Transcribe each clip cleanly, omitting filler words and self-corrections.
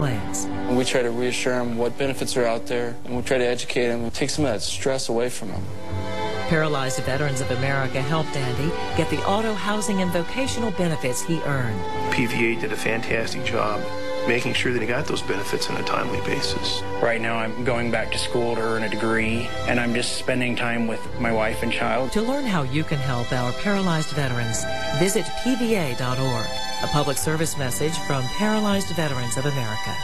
plans. We try to reassure them what benefits are out there, and we try to educate them and take some of that stress away from them. Paralyzed Veterans of America helped Andy get the auto, housing, and vocational benefits he earned. PVA did a fantastic job making sure that he got those benefits on a timely basis. Right now I'm going back to school to earn a degree, and I'm just spending time with my wife and child. To learn how you can help our paralyzed veterans, visit pva.org. A public service message from Paralyzed Veterans of America.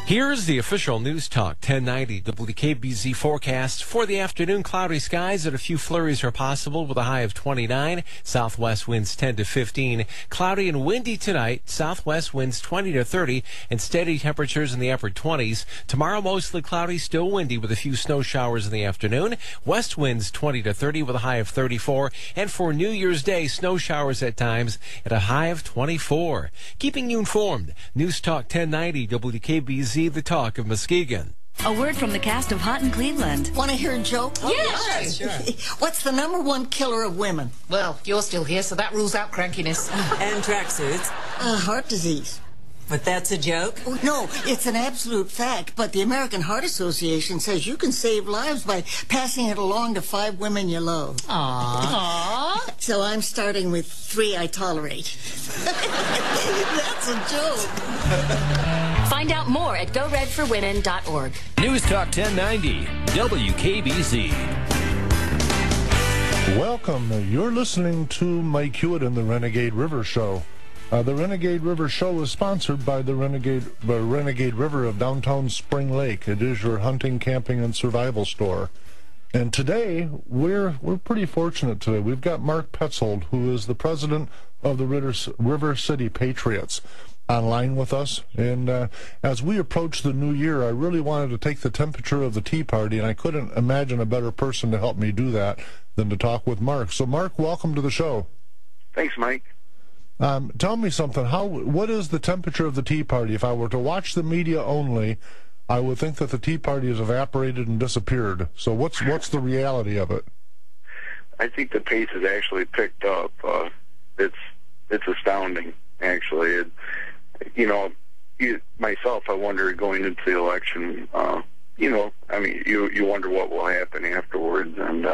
Here's the official News Talk 1090 WKBZ forecast for the afternoon. Cloudy skies and a few flurries are possible with a high of 29. Southwest winds 10 to 15. Cloudy and windy tonight. Southwest winds 20 to 30 and steady temperatures in the upper 20s. Tomorrow mostly cloudy, still windy with a few snow showers in the afternoon. West winds 20 to 30 with a high of 34. And for New Year's Day, snow showers at times at a high of 24. Keeping you informed. News Talk 1090 WKBZ. The talk of Muskegon. A word from the cast of Hot in Cleveland. Want to hear a joke? Oh, yes. Sure. What's the #1 killer of women? Well, you're still here, so that rules out crankiness. And tracksuits. Heart disease. But that's a joke? Oh, no, it's an absolute fact. But the American Heart Association says you can save lives by passing it along to 5 women you love. Aww. So I'm starting with 3 I tolerate. That's a joke. Find out more at goredforwomen.org. News Talk 1090, WKBZ. Welcome. You're listening to Mike Hewitt and the Renegade River Show. The Renegade River Show is sponsored by the Renegade River of downtown Spring Lake. It is your hunting, camping, and survival store. And today, we're pretty fortunate today. We've got Mark Petzold, who is the president of the River City Patriots, online with us. And as we approach the new year, I really wanted to take the temperature of the Tea Party, and I couldn't imagine a better person to help me do that than to talk with Mark. So, Mark, welcome to the show. Thanks, Mike. Tell me something. What is the temperature of the Tea Party? If I were to watch the media only, I would think that the Tea Party has evaporated and disappeared. So what's the reality of it? I think the pace has actually picked up. It's astounding, actually. Myself, I wonder going into the election. You wonder what will happen afterwards, and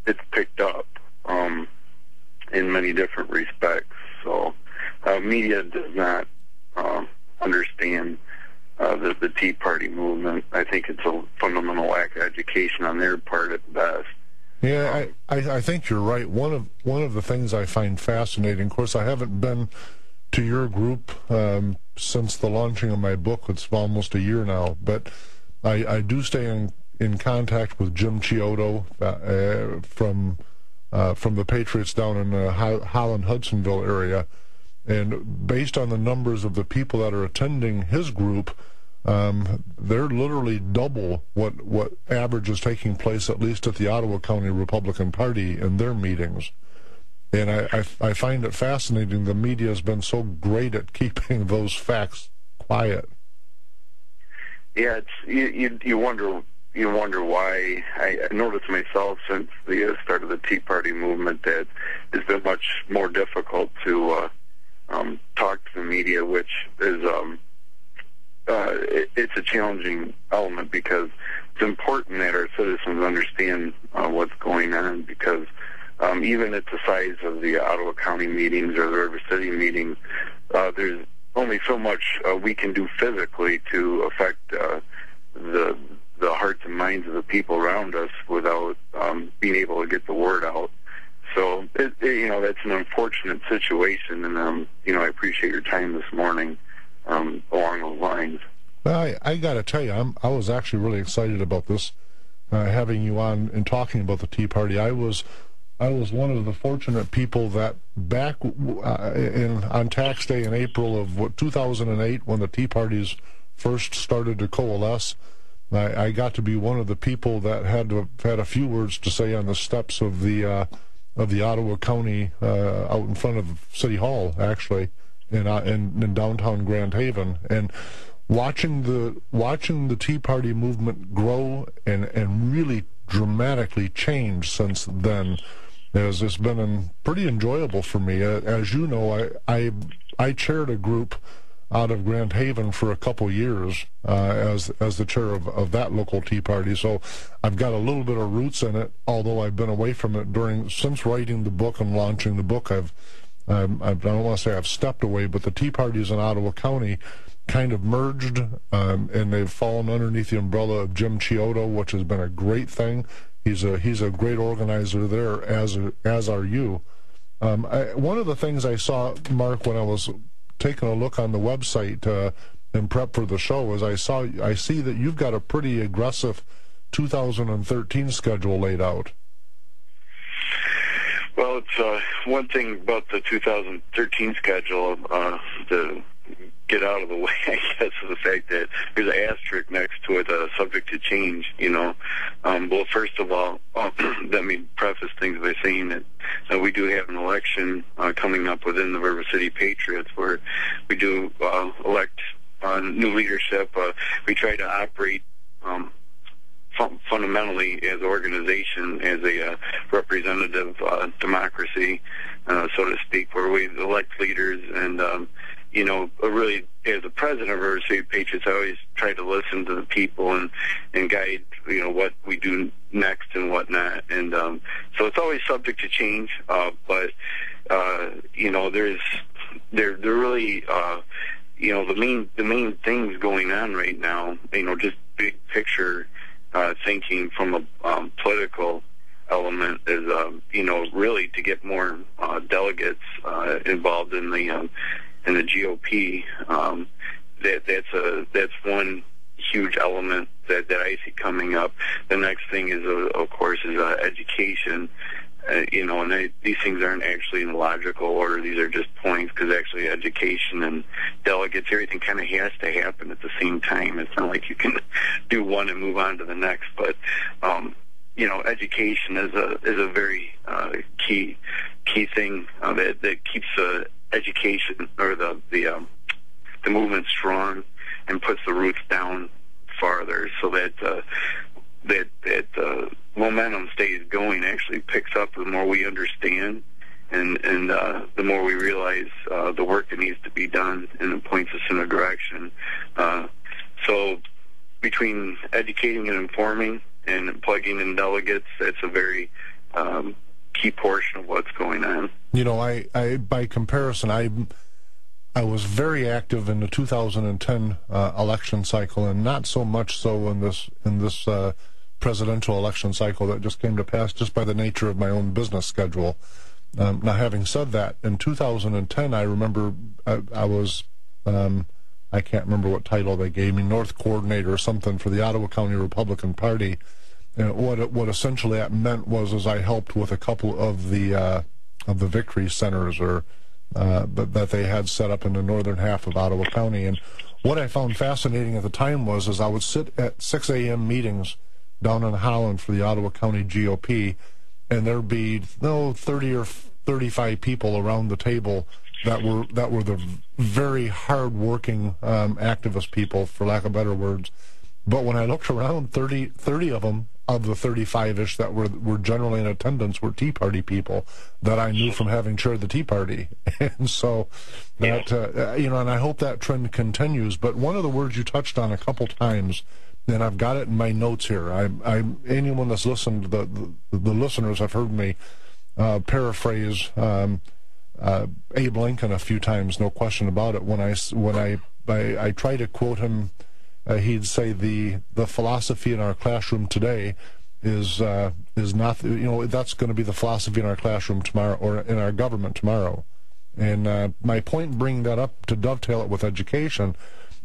it's picked up in many different respects. So media does not understand the Tea Party movement. I think it's a fundamental lack of education on their part at best. Yeah, I think you're right. One of the things I find fascinating, of course, I haven't been to your group since the launching of my book. It's almost a year now, but I do stay in contact with Jim Chiodo from the Patriots down in the Holland-Hudsonville area. And based on the numbers of the people that are attending his group, they're literally double what average is taking place, at least at the Ottawa County Republican Party in their meetings. And I find it fascinating the media has been so great at keeping those facts quiet. Yeah, you wonder why. I noticed myself since the start of the Tea Party movement that it's been much more difficult to talk to the media, which is it's a challenging element because it's important that our citizens understand what's going on, because even at the size of the Ottawa County meetings or the River City meetings, there's only so much we can do physically to affect the hearts and minds of the people around us without being able to get the word out. So, that's an unfortunate situation, and, I appreciate your time this morning along those lines. I got to tell you, I was actually really excited about this, having you on and talking about the Tea Party. I was one of the fortunate people that back on tax day in April of 2008, when the Tea Parties first started to coalesce, I got to be one of the people that had a few words to say on the steps of the Ottawa County out in front of City Hall, actually, in downtown Grand Haven, and watching the Tea Party movement grow and really dramatically change since then. It's been pretty enjoyable for me. As you know, I chaired a group out of Grand Haven for a couple years as the chair of that local Tea Party. So I've got a little bit of roots in it, although I've been away from it since writing the book and launching the book. I don't want to say I've stepped away, but the Tea Parties in Ottawa County kind of merged, and they've fallen underneath the umbrella of Jim Chiodo, which has been a great thing. He's a great organizer there, as are you. One of the things I saw, Mark, when I was taking a look on the website in prep for the show, is I see that you've got a pretty aggressive 2013 schedule laid out. Well, it's one thing about the 2013 schedule to get out of the way, I guess, is the fact that there's an asterisk next to it, subject to change, you know. Well, first of all, let me preface things by saying that we do have an election coming up within the River City Patriots where we do elect new leadership. We try to operate fundamentally as an organization, as a representative democracy, so to speak, where we elect leaders and you know, really, as the president of River City Patriots, I always try to listen to the people and guide, you know, what we do next and what not. And so it's always subject to change, but, you know, there really, you know, the main things going on right now, you know, just big picture thinking from a political element is, you know, really to get more delegates involved in the GOP. That's one huge element that I see coming up. The next thing is, of course, is education. You know, and these things aren't actually in logical order. These are just points, because actually education and delegates, everything kind of has to happen at the same time. It's not like you can do one and move on to the next. But you know, education is a very key thing that keeps education or the movement strong and puts the roots down farther, so that that momentum stays going, actually picks up the more we understand and the more we realize the work that needs to be done, and it points us in a direction. So between educating and informing and plugging in delegates, that's a very key portion of what's going on. You know, I by comparison, I was very active in the 2010 election cycle, and not so much so in this presidential election cycle that just came to pass just by the nature of my own business schedule. Now, having said that, in 2010, I remember I was, I can't remember what title they gave me, North Coordinator or something for the Ottawa County Republican Party. And what essentially that meant was I helped with a couple of the victory centers that they had set up in the northern half of Ottawa County. And what I found fascinating at the time was I would sit at 6 a.m. meetings down in Holland for the Ottawa County GOP, and there'd be 30 or 35 people around the table that were the very hard-working activist people, for lack of better words. But when I looked around, 30 of them, of the 35-ish that were generally in attendance, were Tea Party people that I knew from having chaired the Tea Party. And so that, you know, and I hope that trend continues. But one of the words you touched on a couple times, and I've got it in my notes here. Anyone that's listened, the listeners have heard me paraphrase Abe Lincoln a few times, no question about it. When I try to quote him, he'd say the philosophy in our classroom today is not, you know, that's going to be the philosophy in our classroom tomorrow, or in our government tomorrow. And my point in bringing that up, to dovetail it with education,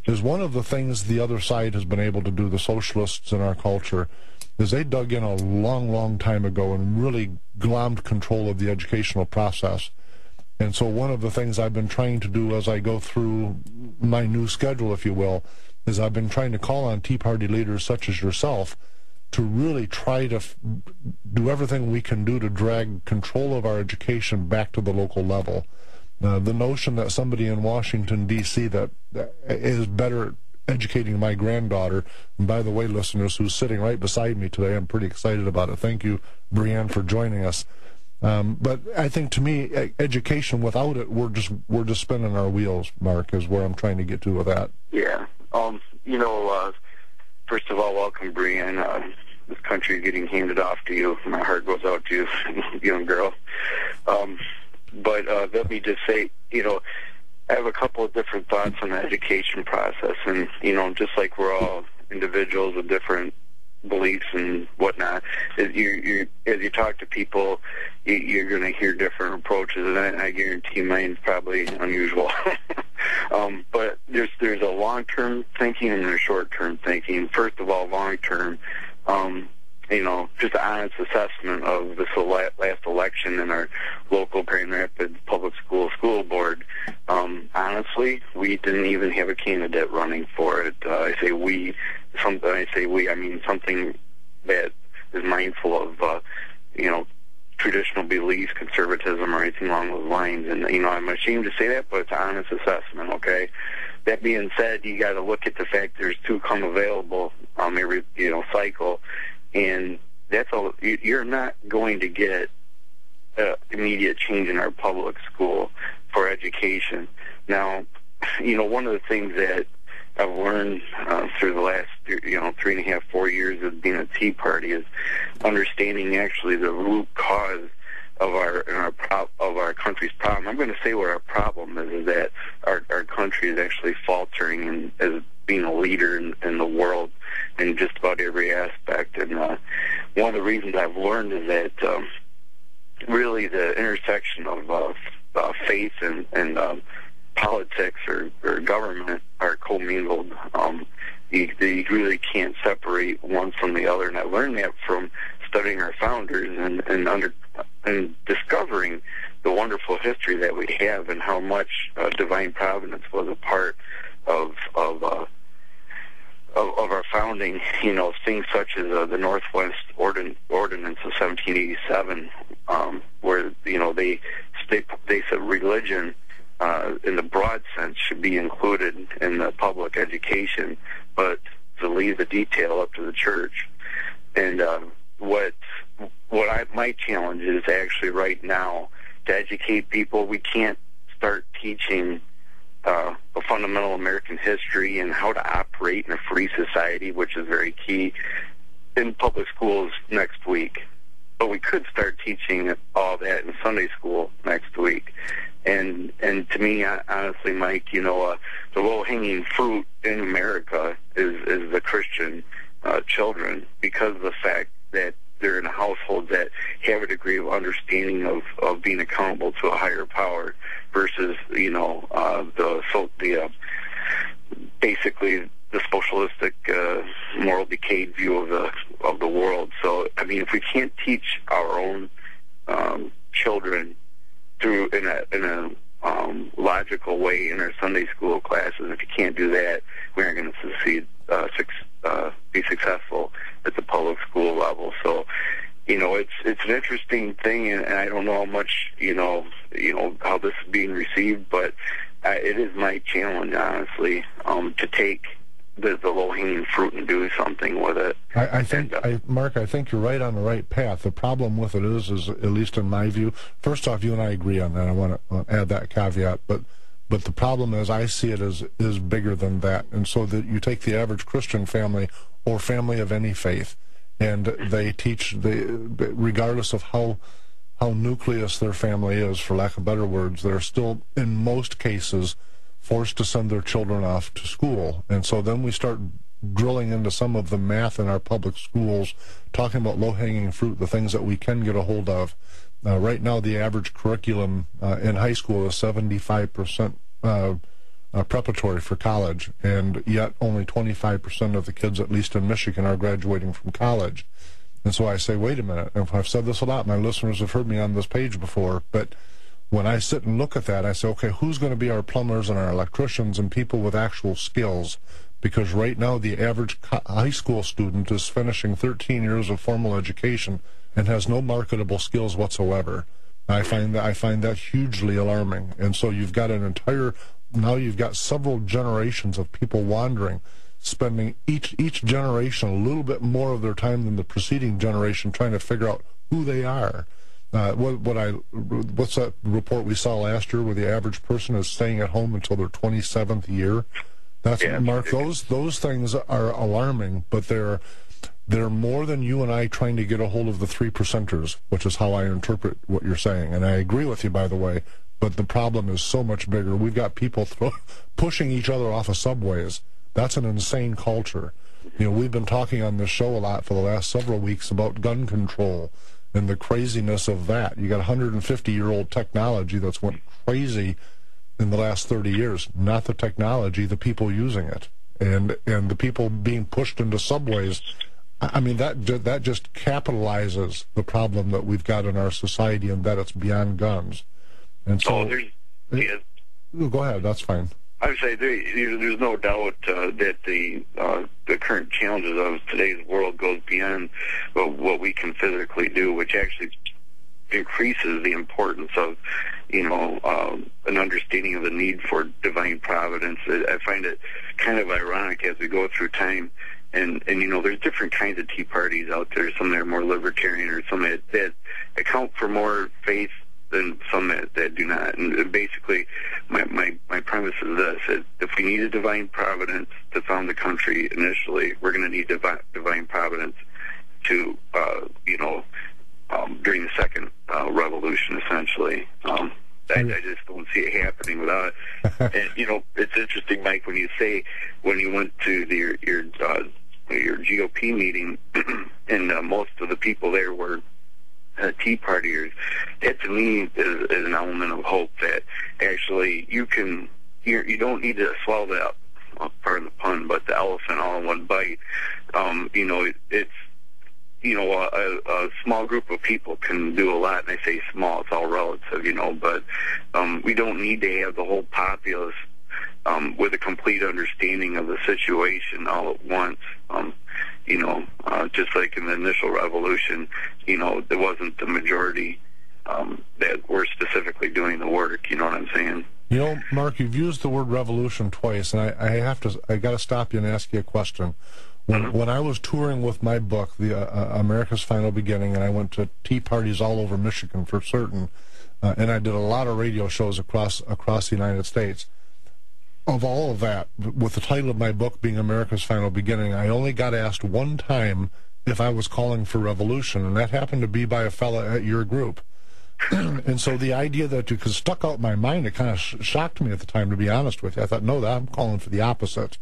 is one of the things the other side has been able to do, the socialists in our culture, is they dug in a long time ago and really glommed control of the educational process. And so one of the things I've been trying to do as I go through my new schedule, if you will, is I've been trying to call on Tea Party leaders such as yourself to really try to do everything we can do to drag control of our education back to the local level. The notion that somebody in Washington, D.C. that is better at educating my granddaughter, and by the way, listeners, who's sitting right beside me today, I'm pretty excited about it. Thank you, Brianne, for joining us. But I think, to me, education without it, we're just spinning our wheels, Mark, is where I'm trying to get to with that. Yeah. First of all, welcome, Brianne. This country is getting handed off to you. My heart goes out to you, young girl. But let me just say, I have a couple of different thoughts on the education process. And, just like we're all individuals with different beliefs and whatnot, as you talk to people, you're going to hear different approaches, and I guarantee mine's probably unusual. But there's a long-term thinking and there's short-term thinking. First of all, long-term, just an honest assessment of this last election in our local Grand Rapids Public School Board. Honestly, we didn't even have a candidate running for it. I say we, I mean something that is mindful of, traditional beliefs, conservatism, or anything along those lines. And, I'm ashamed to say that, but it's an honest assessment, okay? That being said, you got to look at the fact there's two come available every, cycle. And that's all. You're not going to get immediate change in our public school for education. Now, one of the things that I've learned through the last, 3.5, 4 years of being a Tea Party is understanding actually the root cause of our country's problem. I'm going to say what our problem is that our country is actually faltering and as being a leader in the world in just about every aspect. And one of the reasons I've learned is that really the intersection of faith and politics or government are commingled. You really can't separate one from the other, and I learned that from studying our founders and discovering the wonderful history that we have and how much divine providence was a part of our founding. Things such as the Northwest Ordinance of 1787, where they said religion in the broad sense should be included in the public education, but to leave the detail up to the church. And my challenge is actually right now to educate people. We can't start teaching a fundamental American history and how to operate in a free society, which is very key, in public schools next week. But we could start teaching all that in Sunday school next week. And to me, honestly, Mike, the low-hanging fruit in America is the Christian children, because of the fact that they're in households that have a degree of understanding of being accountable to a higher power versus, basically the socialistic, moral decayed view of the world. So, I mean, if we can't teach our own children through in a logical way in our Sunday school classes, if you can't do that, we aren't going to be successful at the public school level. So, it's an interesting thing, and I don't know how much how this is being received, but it is my challenge, honestly, to take the low-hanging fruit and do something with it. Mark, I think you're right on the right path. The problem with it is at least in my view, first off, you and I agree on that. I want to add that caveat, but the problem is I see it is bigger than that. And so that you take the average Christian family or family of any faith, and they teach, regardless of how nucleus their family is, for lack of better words, they're still, in most cases, forced to send their children off to school. And so then we start drilling into some of the math in our public schools, talking about low-hanging fruit, the things that we can get a hold of. Right now, the average curriculum in high school is 75% preparatory for college, and yet only 25% of the kids, at least in Michigan, are graduating from college. And so I say, wait a minute, and I've said this a lot, my listeners have heard me on this page before, but when I sit and look at that, I say, okay, who's going to be our plumbers and our electricians and people with actual skills? Because right now the average high school student is finishing 13 years of formal education and has no marketable skills whatsoever. I find that hugely alarming. And so you've got you've got several generations of people wandering, spending each generation a little bit more of their time than the preceding generation trying to figure out who they are. What's that report we saw last year where the average person is staying at home until their 27th year? That's Mark. Those things are alarming, but they're more than you and I trying to get a hold of the 3%ers, which is how I interpret what you're saying. And I agree with you, by the way. But the problem is so much bigger. We've got people pushing each other off of subways. That's an insane culture. You know, we've been talking on this show a lot for the last several weeks about gun control and the craziness of that. You got 150-year-old technology that's went crazy in the last 30 years. Not the technology, the people using it. And the people being pushed into subways. I mean, that just capitalizes the problem that we've got in our society, and that it's beyond guns. And so, go ahead. That's fine. I would say there's no doubt that the current challenges of today's world goes beyond what we can physically do, which actually increases the importance of, an understanding of the need for divine providence. I find it kind of ironic as we go through time, and there's different kinds of tea parties out there. Some that are more libertarian, or some that account for more faith than some that do not. And basically, my premise is this: if we need a divine providence to found the country initially, we're going to need divine providence to, during the second revolution, essentially. I just don't see it happening without it. And, it's interesting, Mike, when you went to your GOP meeting, and most of the people there were Tea Partiers. That to me is an element of hope that actually you don't need to swallow that, pardon the pun, but the elephant all in one bite. It's a small group of people can do a lot, and I say small, it's all relative, but we don't need to have the whole populace with a complete understanding of the situation all at once. Just like in the initial revolution, there wasn't the majority that were specifically doing the work, you know what I'm saying? Mark, you've used the word revolution twice, and I got to stop you and ask you a question. When I was touring with my book, America's Final Beginning, and I went to tea parties all over Michigan for certain, and I did a lot of radio shows across the United States. Of all of that, with the title of my book being America's Final Beginning, I only got asked one time if I was calling for revolution, and that happened to be by a fella at your group. And so the idea that it stuck out in my mind, it kind of shocked me at the time, to be honest with you. I thought, no, I'm calling for the opposite.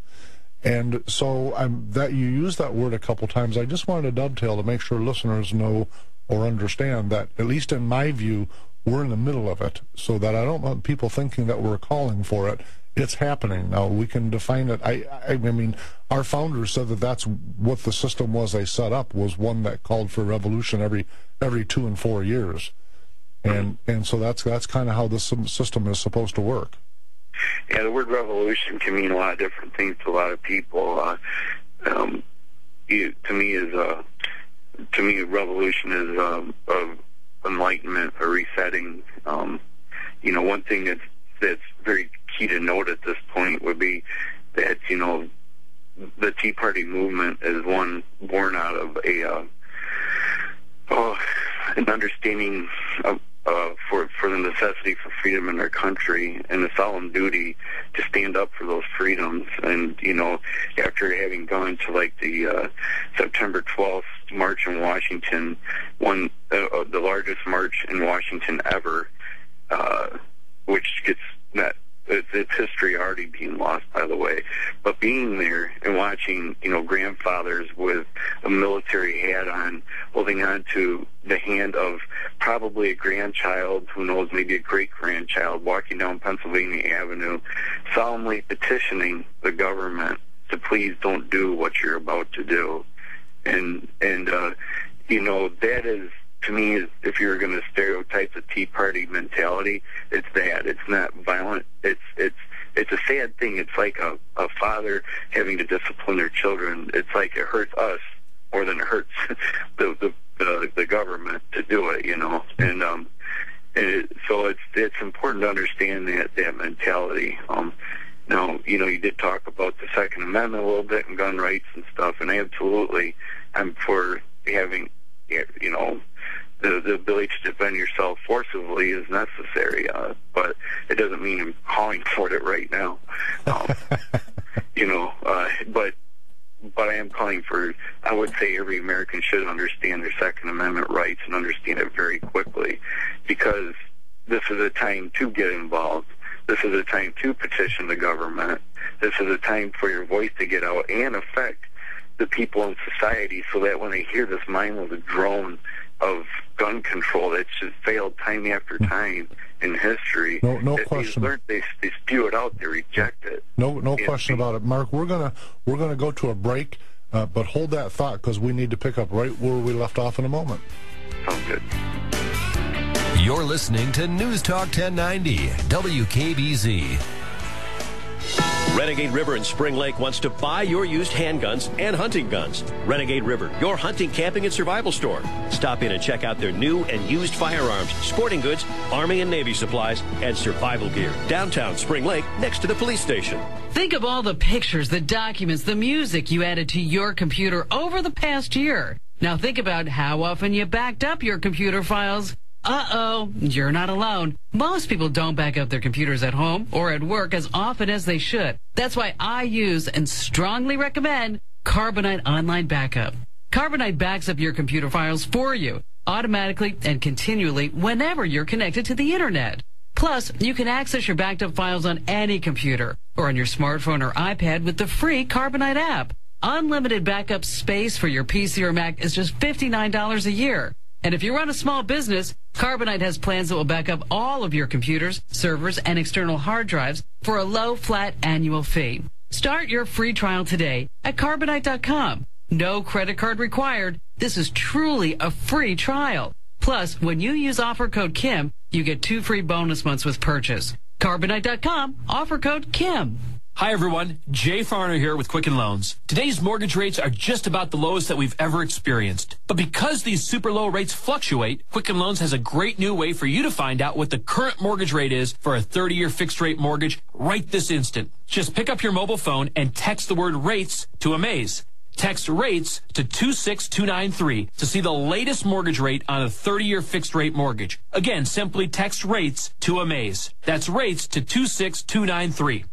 And so that you used that word a couple times, I just wanted to dovetail to make sure listeners know or understand that, at least in my view, we're in the middle of it, so that I don't want people thinking that we're calling for it. It's happening. Now, we can define it. I mean, our founders said that that's what the system was they set up, was one that called for revolution every 2 and 4 years. And so that's kind of how this system is supposed to work. Yeah, the word revolution can mean a lot of different things to a lot of people. To me, revolution is of enlightenment or resetting. One thing that's very key to note at this point would be that the Tea Party movement is one born out of an understanding of for the necessity for freedom in our country, and a solemn duty to stand up for those freedoms. And after having gone to the September 12th march in Washington, the largest march in Washington ever, which gets that. It's history already being lost, by the way. But being there and watching, grandfathers with a military hat on, holding on to the hand of probably a grandchild, who knows, maybe a great-grandchild, walking down Pennsylvania Avenue, solemnly petitioning the government to please don't do what you're about to do. And that is, to me, if you're going to stereotype the Tea Party mentality, it's that. It's not violent. It's a sad thing. It's like a father having to discipline their children. It's like it hurts us more than it hurts the government to do it, And so it's important to understand that mentality. Now, you did talk about the Second Amendment a little bit and gun rights and stuff, and absolutely, I'm for having, the ability to defend yourself forcibly is necessary, but it doesn't mean I'm calling for it right now. But I am calling for, I would say every American should understand their Second Amendment rights and understand it very quickly, because this is a time to get involved. This is a time to petition the government. This is a time for your voice to get out and affect the people in society, so that when they hear this mindless drone of gun control that's just failed time after time in history, no question. They spew it out, they reject it. No question about it, Mark. We're gonna go to a break, but hold that thought, because we need to pick up right where we left off in a moment. Sounds good. You're listening to News Talk 1090 WKBZ. Renegade River in Spring Lake wants to buy your used handguns and hunting guns. Renegade River, your hunting, camping, and survival store. Stop in and check out their new and used firearms, sporting goods, Army and Navy supplies, and survival gear. Downtown Spring Lake, next to the police station. Think of all the pictures, the documents, the music you added to your computer over the past year. Now think about how often you backed up your computer files. Uh-oh, you're not alone. Most people don't back up their computers at home or at work as often as they should. That's why I use and strongly recommend Carbonite Online Backup. Carbonite backs up your computer files for you, automatically and continually whenever you're connected to the internet. Plus, you can access your backed up files on any computer or on your smartphone or iPad with the free Carbonite app. Unlimited backup space for your PC or Mac is just $59 a year. And if you run a small business, Carbonite has plans that will back up all of your computers, servers, and external hard drives for a low, flat annual fee. Start your free trial today at Carbonite.com. No credit card required. This is truly a free trial. Plus, when you use offer code KIM, you get 2 free bonus months with purchase. Carbonite.com, offer code KIM. Hi, everyone. Jay Farner here with Quicken Loans. Today's mortgage rates are just about the lowest that we've ever experienced. But because these super low rates fluctuate, Quicken Loans has a great new way for you to find out what the current mortgage rate is for a 30-year fixed-rate mortgage right this instant. Just pick up your mobile phone and text the word RATES to AMAZE. Text RATES to 26293 to see the latest mortgage rate on a 30-year fixed-rate mortgage. Again, simply text RATES to AMAZE. That's RATES to 26293.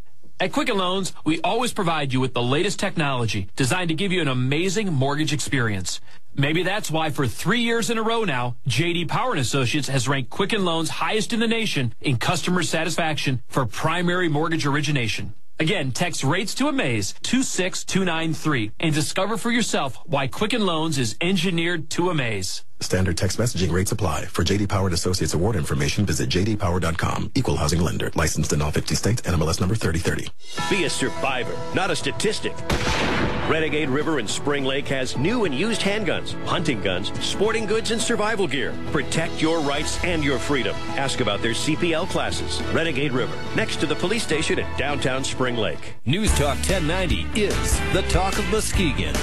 At Quicken Loans, we always provide you with the latest technology designed to give you an amazing mortgage experience. Maybe that's why for 3 years in a row now, J.D. Power & Associates has ranked Quicken Loans highest in the nation in customer satisfaction for primary mortgage origination. Again, text RATES to AMAZE 26293 and discover for yourself why Quicken Loans is engineered to amaze. Standard text messaging rates apply. For J.D. Power & Associates award information, visit jdpower.com. Equal housing lender. Licensed in all 50 states. NMLS number 3030. Be a survivor, not a statistic. Renegade River in Spring Lake has new and used handguns, hunting guns, sporting goods, and survival gear. Protect your rights and your freedom. Ask about their CPL classes. Renegade River, next to the police station at downtown Spring Lake. News Talk 1090 is the talk of Muskegon.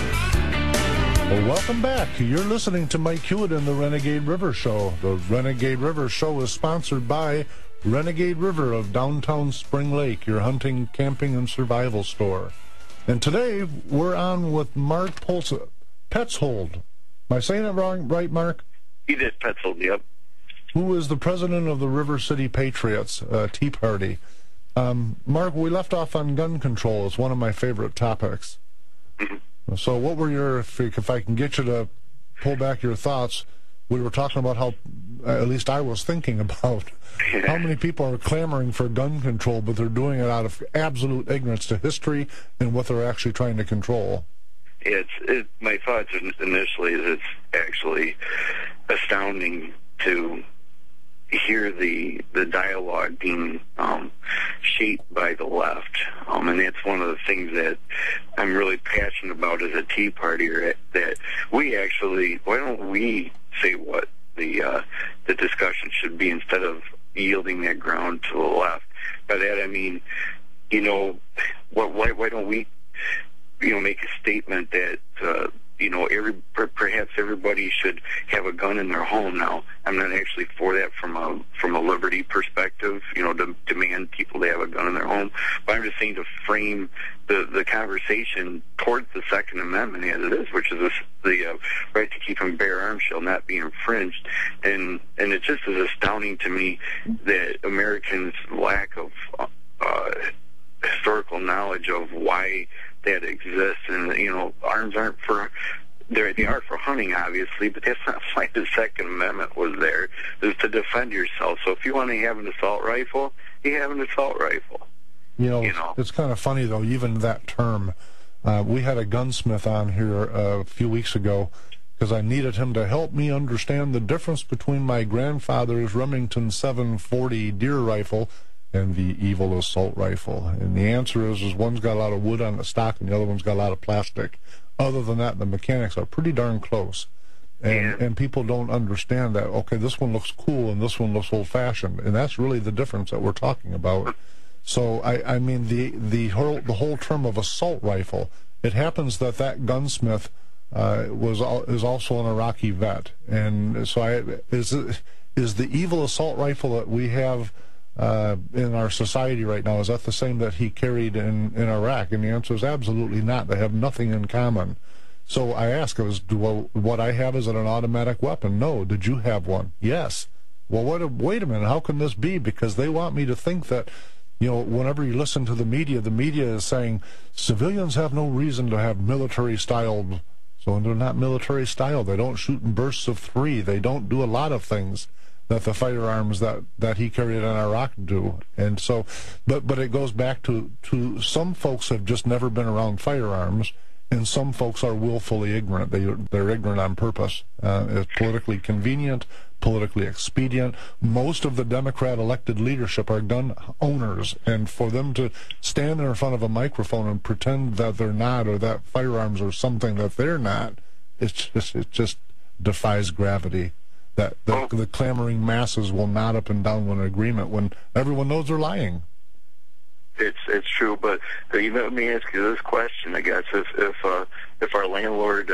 Well, welcome back. You're listening to Mike Hewitt and the Renegade River Show. The Renegade River Show is sponsored by Renegade River of downtown Spring Lake, your hunting, camping, and survival store. And today, we're on with Mark Petzold. Am I saying it wrong, right, Mark? He did, Petzold, yep. Who is the president of the River City Patriots, Tea Party. Mark, we left off on gun control. It's one of my favorite topics. Mm-hmm. So what were your, if I can get you to pull back your thoughts, we were talking about how, at least I was thinking about, how many people are clamoring for gun control, but they're doing it out of absolute ignorance to history and what they're actually trying to control. My thoughts initially is it's actually astounding to hear the dialogue being shaped by the left, and that's one of the things that I'm really passionate about as a Tea Partier. That we actually, why don't we say what the discussion should be instead of yielding that ground to the left? By that I mean, why don't we, make a statement that perhaps everybody should have a gun in their home now. I'm not actually for that from a liberty perspective, to demand people to have a gun in their home. But I'm just saying to frame the conversation towards the Second Amendment as it is, which is the right to keep and bear arms shall not be infringed. And it just is astounding to me that Americans' lack of historical knowledge of why that exists. And arms aren't for they are for hunting, obviously, but that's not why the Second Amendment was there. It's to defend yourself. So if you want to have an assault rifle, you have an assault rifle. It's kind of funny though, even that term. We had a gunsmith on here a few weeks ago because I needed him to help me understand the difference between my grandfather's Remington 740 deer rifle and the evil assault rifle. And the answer is one's got a lot of wood on the stock and the other one's got a lot of plastic. Other than that, the mechanics are pretty darn close. And people don't understand that, okay, this one looks cool and this one looks old-fashioned. And that's really the difference that we're talking about. So, I mean, the whole term of assault rifle, it happens that gunsmith is also an Iraqi vet. And so is the evil assault rifle that we have in our society right now, is that the same that he carried in Iraq? And the answer is absolutely not. They have nothing in common. So I asked, what I have, is it an automatic weapon? No. Did you have one? Yes. Well, wait a minute. How can this be? Because they want me to think that, whenever you listen to the media is saying civilians have no reason to have military-styled. So they're not military-styled. They don't shoot in bursts of 3. They don't do a lot of things that the firearms that he carried in Iraq do. And so, but it goes back to some folks have just never been around firearms, and some folks are willfully ignorant. They're ignorant on purpose. It's politically convenient, politically expedient. Most of the Democrat elected leadership are gun owners, and for them to stand there in front of a microphone and pretend that they're not, or that firearms are something that they're not, it just defies gravity. That the clamoring masses will nod up and down in agreement when everyone knows they're lying. It's true, but let me ask you this question. I guess if our landlord,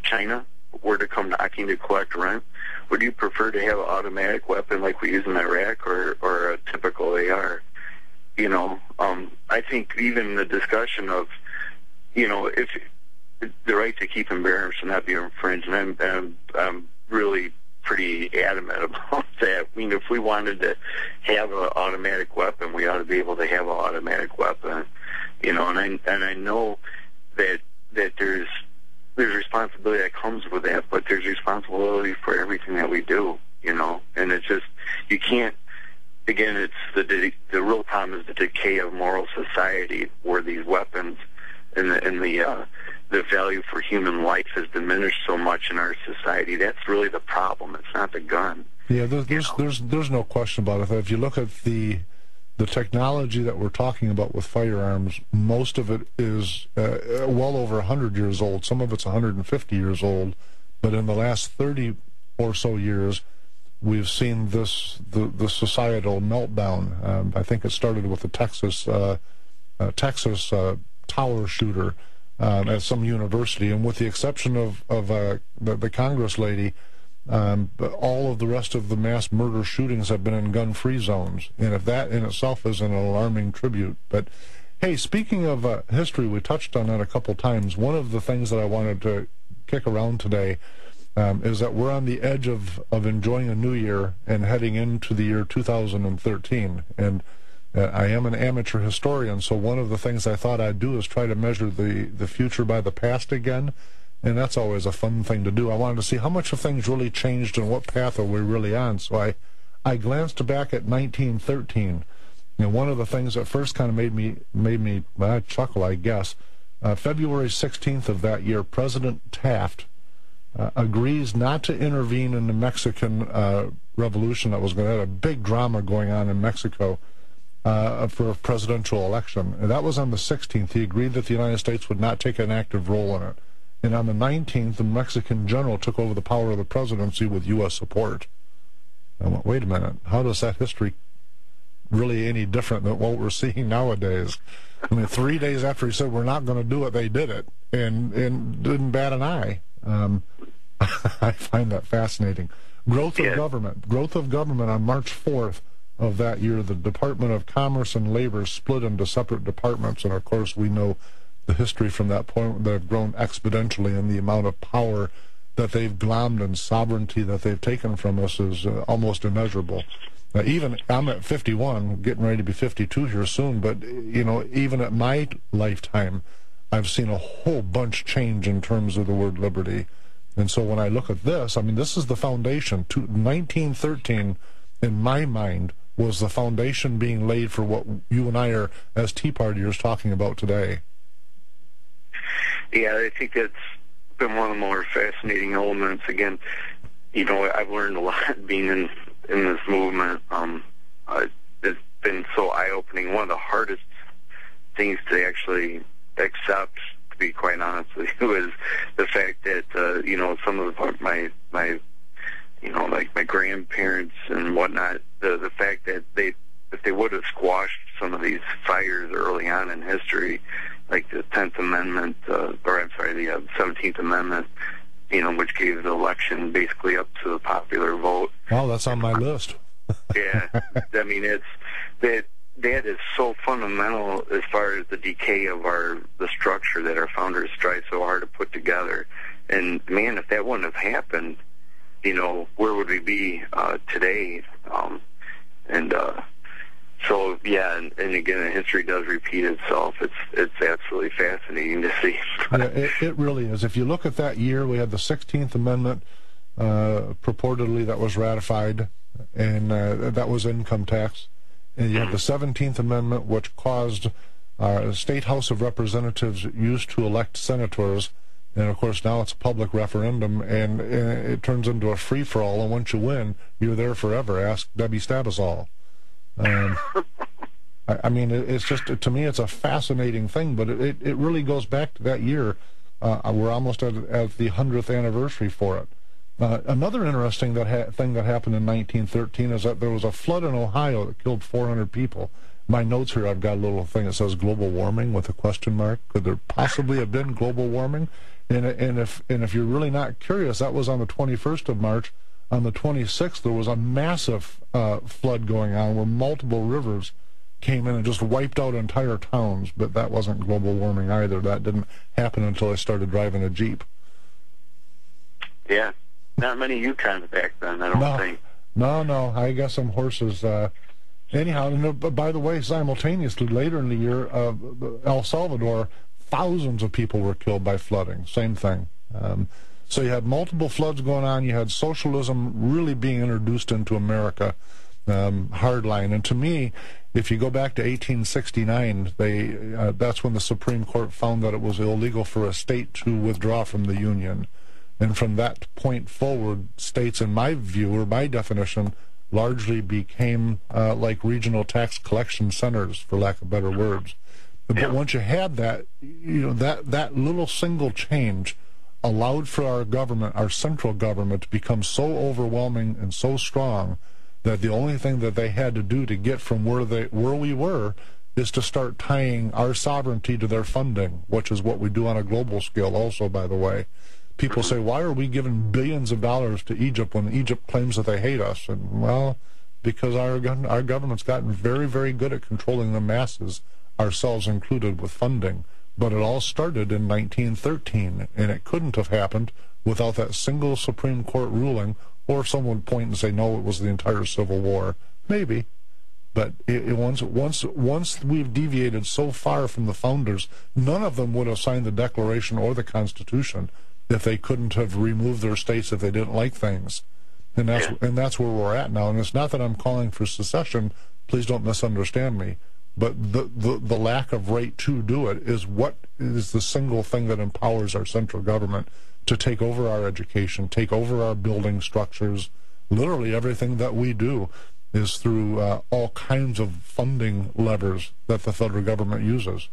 China, were to come knocking to collect rent, would you prefer to have an automatic weapon like we use in Iraq, or a typical AR? I think even the discussion of, if the right to keep and bear arms should not be infringed, and I'm really pretty adamant about that. I mean, if we wanted to have an automatic weapon, we ought to be able to have an automatic weapon, and I know that there's responsibility that comes with that, but there's responsibility for everything that we do, and it's just, you can't, again, it's the real problem is the decay of moral society, where these weapons and the value for human life has diminished so much in our society. That's really the problem. It's not the gun. Yeah, there's no question about it. If you look at the technology that we're talking about with firearms, most of it is well over 100 years old. Some of it's 150 years old. But in the last 30 or so years, we've seen the societal meltdown. I think it started with the Texas tower shooter at some university, and with the exception of the Congress lady, all of the rest of the mass murder shootings have been in gun-free zones, and if that in itself is an alarming tribute. But hey, speaking of history, we touched on that a couple times. One of the things that I wanted to kick around today is that we're on the edge of enjoying a new year and heading into the year 2013, and I am an amateur historian, so one of the things I thought I'd do is try to measure the future by the past again, and that's always a fun thing to do. I wanted to see how much of things really changed and what path are we really on. So I glanced back at 1913, and one of the things that first kind of made me chuckle, I guess. February 16th of that year, President Taft agrees not to intervene in the Mexican Revolution that was going to have a big drama going on in Mexico for a presidential election. And that was on the 16th. He agreed that the United States would not take an active role in it. And on the 19th, the Mexican general took over the power of the presidency with U.S. support. I went, wait a minute, how does that history really any different than what we're seeing nowadays? I mean, 3 days after he said we're not going to do it, they did it, and didn't bat an eye. I find that fascinating. Growth of government on March 4th of that year, the Department of Commerce and Labor split into separate departments, and of course we know the history from that point. They've grown exponentially, and the amount of power that they've glommed and sovereignty that they've taken from us is almost immeasurable. Even I'm at 51, getting ready to be 52 here soon, but even at my lifetime, I've seen a whole bunch change in terms of the word liberty. And so when I look at this, I mean, this is the foundation. 1913, in my mind, was the foundation being laid for what you and I are, as Tea Partiers, talking about today. Yeah, I think that's been one of the more fascinating elements. Again, I've learned a lot being in this movement. It's been so eye-opening. One of the hardest things to actually accept, to be quite honest with you, is the fact that some of my like my grandparents and whatnot, the fact that if they would have squashed some of these fires early on in history, like the 10th Amendment, the 17th Amendment, which gave the election basically up to the popular vote. Well, that's on my list. Yeah, I mean, that is so fundamental as far as the decay of the structure that our founders tried so hard to put together. And man, if that wouldn't have happened, where would we be today? So yeah, and again, history does repeat itself. It's absolutely fascinating to see. Yeah, it really is. If you look at that year, we had the 16th Amendment purportedly that was ratified, and that was income tax. And you had the 17th Amendment, which caused the State House of Representatives used to elect senators, and of course now it's a public referendum, and it turns into a free-for-all, and once you win, you're there forever. Ask Debbie Stabazol. I mean, it's just, to me, it's a fascinating thing, but it really goes back to that year. We're almost at the 100th anniversary for it. Another interesting thing that happened in 1913 is that there was a flood in Ohio that killed 400 people. My notes here, I've got a little thing that says global warming with a question mark. Could there possibly have been global warming? And if you're really not curious, that was on the 21st of March. On the 26th, there was a massive flood going on where multiple rivers came in and just wiped out entire towns. But that wasn't global warming either. That didn't happen until I started driving a Jeep. Yeah. Not many Yukons back then, I don't think. No. I guess some horses. Anyhow, by the way, simultaneously, later in the year, El Salvador, thousands of people were killed by flooding. Same thing. So you had multiple floods going on. You had socialism really being introduced into America, hardline. And to me, if you go back to 1869, that's when the Supreme Court found that it was illegal for a state to withdraw from the Union. And from that point forward, states, in my view, or my definition, largely became like regional tax collection centers, for lack of better words. But once you had that, that little single change allowed for our government, our central government, to become so overwhelming and so strong that the only thing that they had to do to get from where we were is to start tying our sovereignty to their funding, which is what we do on a global scale also, by the way. People say, why are we giving billions of dollars to Egypt when Egypt claims that they hate us? And, well, because our government's gotten very, very good at controlling the masses, ourselves included, with funding. But it all started in 1913, and it couldn't have happened without that single Supreme Court ruling, or someone would point and say, no, it was the entire Civil War. Maybe. But once we've deviated so far from the founders, none of them would have signed the Declaration or the Constitution if they couldn't have removed their states if they didn't like things. And that's where we're at now. And it's not that I'm calling for secession. Please don't misunderstand me. But the lack of right to do it is what is the single thing that empowers our central government to take over our education, take over our building structures. Literally everything that we do is through all kinds of funding levers that the federal government uses.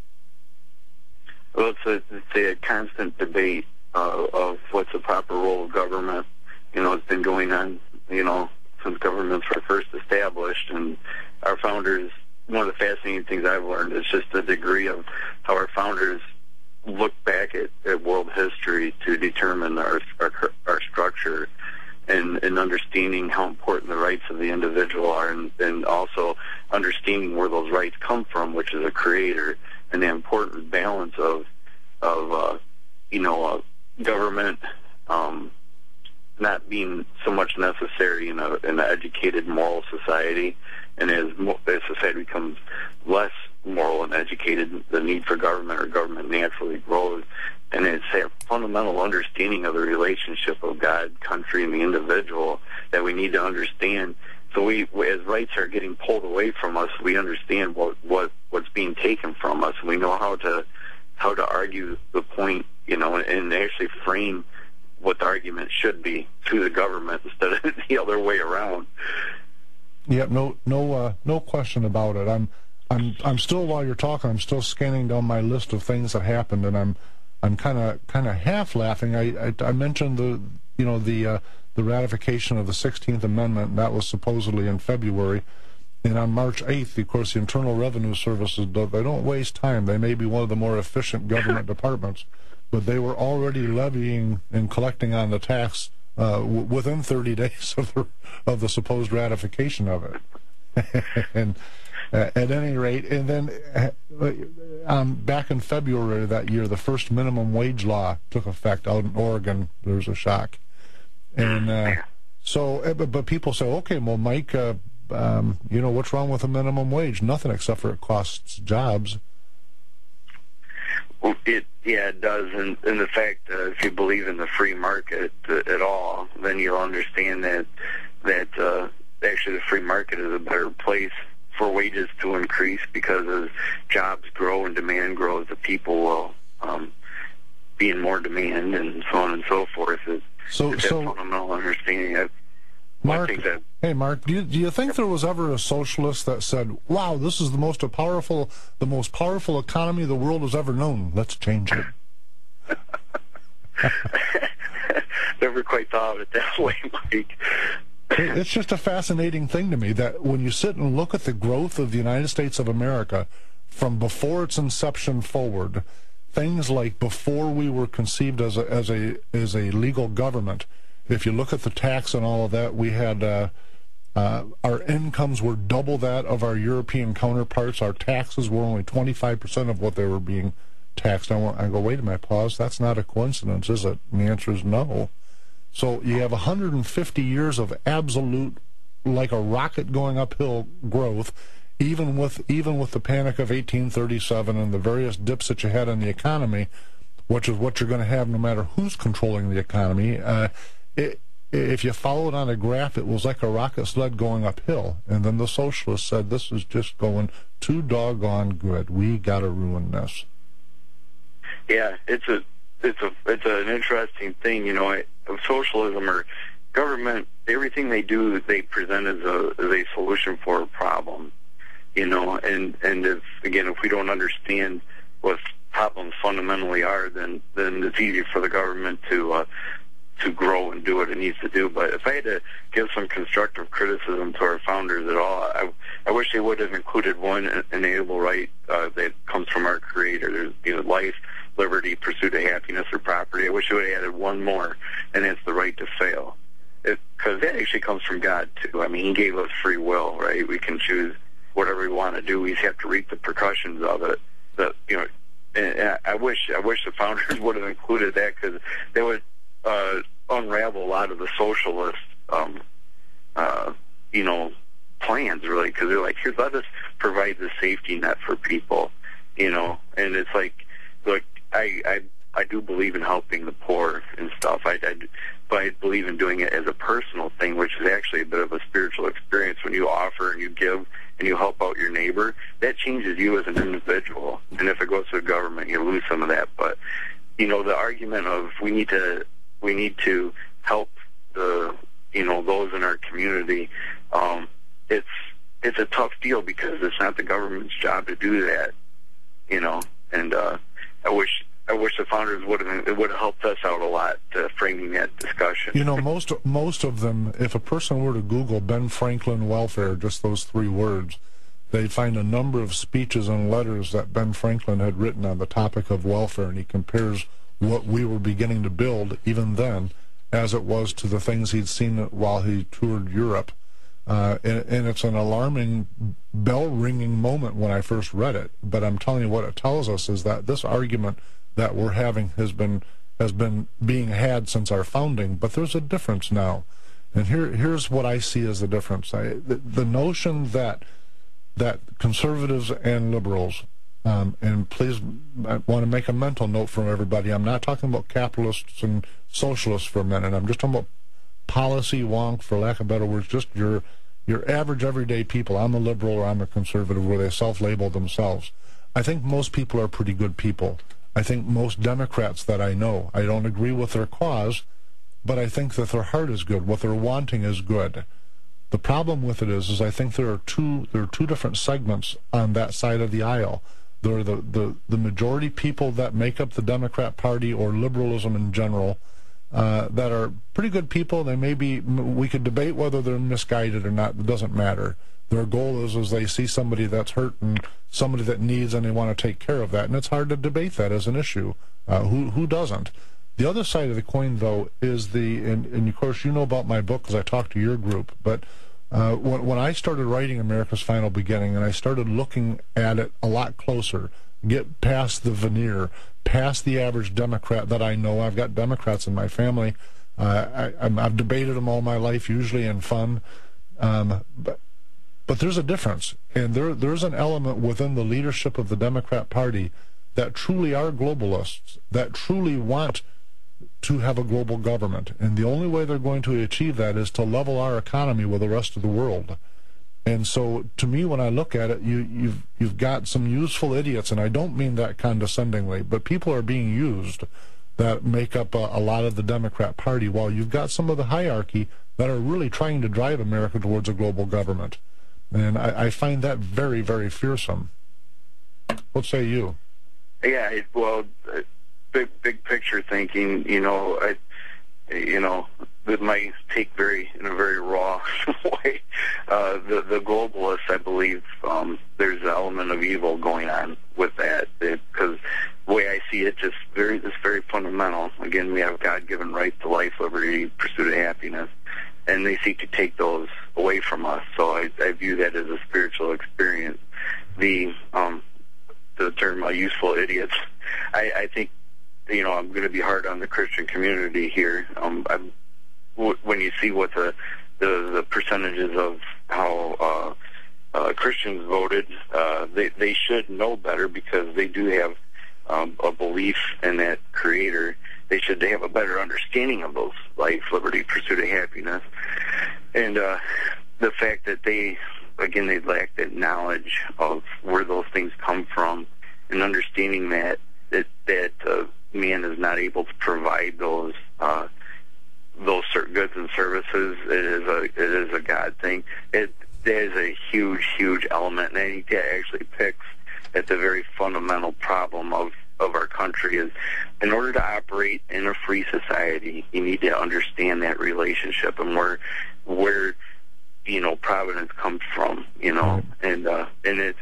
Well, it's a constant debate of what's the proper role of government. It's been going on, since governments were first established, and our founders one of the fascinating things I've learned is just the degree of how our founders look back at world history to determine our structure, and understanding how important the rights of the individual are, and also understanding where those rights come from, which is a creator, and the important balance of government not being so much necessary in an educated, moral society, and as society becomes less moral and educated, the need for government or government naturally grows. And it's a fundamental understanding of the relationship of God, country, and the individual that we need to understand. So as rights are getting pulled away from us, we understand what's being taken from us. We know how to argue the point, and actually frame what the argument should be through the government instead of the other way around. Yeah, no question about it. I'm still, while you're talking, I'm still scanning down my list of things that happened, and I'm kind of half laughing. I mentioned the ratification of the 16th Amendment. That was supposedly in February, and on March 8th, of course, the Internal Revenue Services, they don't waste time. They may be one of the more efficient government departments, but they were already levying and collecting on the tax within 30 days of the supposed ratification of it. And at any rate, and then back in February of that year, the first minimum wage law took effect out in Oregon. There was a shock. And but people say, okay, well, Mike, what's wrong with a minimum wage? Nothing, except for it costs jobs. Well, it does, and the fact if you believe in the free market at all, then you'll understand that actually the free market is a better place for wages to increase, because as jobs grow and demand grows, the people will be in more demand, and so on and so forth. It's a fundamental understanding. Mark, hey Mark, do you think there was ever a socialist that said, "Wow, this is the most powerful economy the world has ever known. Let's change it"? Never quite thought of it that way, Mike. It's just a fascinating thing to me that when you sit and look at the growth of the United States of America from before its inception forward, things like before we were conceived as a legal government. If you look at the tax and all of that, we had our incomes were double that of our European counterparts. Our taxes were only 25% of what they were being taxed. I go, wait a minute, pause. That's not a coincidence, is it? And the answer is no. So you have 150 years of absolute, like a rocket going uphill growth, even with the panic of 1837 and the various dips that you had in the economy, which is what you're going to have no matter who's controlling the economy. If you followed on a graph, it was like a rocket sled going uphill. And then the socialists said, this is just going too doggone good. We got to ruin this. Yeah, it's an interesting thing, socialism or government. Everything they do, they present as a solution for a problem, And if we don't understand what problems fundamentally are, then it's easy for the government to grow and do what it needs to do. But if I had to give some constructive criticism to our founders at all, I wish they would have included one inalienable right that comes from our Creator. There's life, liberty, pursuit of happiness, or property. I wish they would have added one more, and that's the right to fail. Because that actually comes from God, too. I mean, He gave us free will, right? We can choose whatever we want to do. We just have to reap the repercussions of it. And I wish the founders would have included that, because they would unravel a lot of the socialist, plans, really, because they're like, here, let us provide the safety net for people, and it's like, look, I do believe in helping the poor and stuff, but I believe in doing it as a personal thing, which is actually a bit of a spiritual experience. When you offer and you give and you help out your neighbor, that changes you as an individual, and if it goes to the government, you lose some of that. But the argument of we need to help the those in our community, it's a tough deal, because it's not the government's job to do that, and I wish the founders would have helped us out a lot framing that discussion. Most of them, if a person were to Google Ben Franklin welfare, just those three words, they'd find a number of speeches and letters that Ben Franklin had written on the topic of welfare, and he compares what we were beginning to build even then as it was to the things he'd seen while he toured Europe. And it's an alarming, bell-ringing moment when I first read it. But I'm telling you, what it tells us is that this argument that we're having has been being had since our founding, but there's a difference now. And here's what I see as the difference. The notion that conservatives and liberals, and please, I want to make a mental note from everybody, I'm not talking about capitalists and socialists for a minute. I'm just talking about policy wonk, for lack of better words, just your average everyday people. I'm a liberal or I'm a conservative, where they self-label themselves. I think most people are pretty good people. I think most Democrats that I know, I don't agree with their cause, but I think that their heart is good. What they're wanting is good. The problem with it is I think there are two different segments on that side of the aisle. There are the majority people that make up the Democrat Party or liberalism in general, that are pretty good people. They may be, we could debate whether they're misguided or not. It doesn't matter. Their goal is they see somebody that's hurt and somebody that needs, and they want to take care of that. And it's hard to debate that as an issue. Who doesn't? The other side of the coin, though, is and of course you know about my book because I talked to your group, but when I started writing America's Final Beginning, and I started looking at it a lot closer, get past the veneer, past the average Democrat that I know. I've got Democrats in my family. I've debated them all my life, usually in fun. But there's a difference, and there's an element within the leadership of the Democrat Party that truly are globalists, that truly want to have a global government. And the only way they're going to achieve that is to level our economy with the rest of the world. And so, to me, when I look at it, you've got some useful idiots, and I don't mean that condescendingly, but people are being used that make up a lot of the Democrat Party, while you've got some of the hierarchy that are really trying to drive America towards a global government. And I find that very, very fearsome. What say you? Yeah, well, big picture thinking, that might take in a very raw way. The globalists, I believe, there's an element of evil going on with that, because the way I see it, it's very fundamental. Again, we have God-given right to life, liberty, pursuit of happiness, and they seek to take those away from us. So I view that as a spiritual experience. The term useful idiots, I think, I'm going to be hard on the Christian community here. When you see what the percentages of how Christians voted, they should know better, because they do have a belief in that Creator. They have a better understanding of those: life, liberty, pursuit of happiness. And the fact that they lack that knowledge of where those things come from, and understanding that man is not able to provide those goods and services. It is a God thing. It is a huge element, and I think that actually picks at the very fundamental problem of our country. Is in order to operate in a free society, you need to understand that relationship and where providence comes from. And it's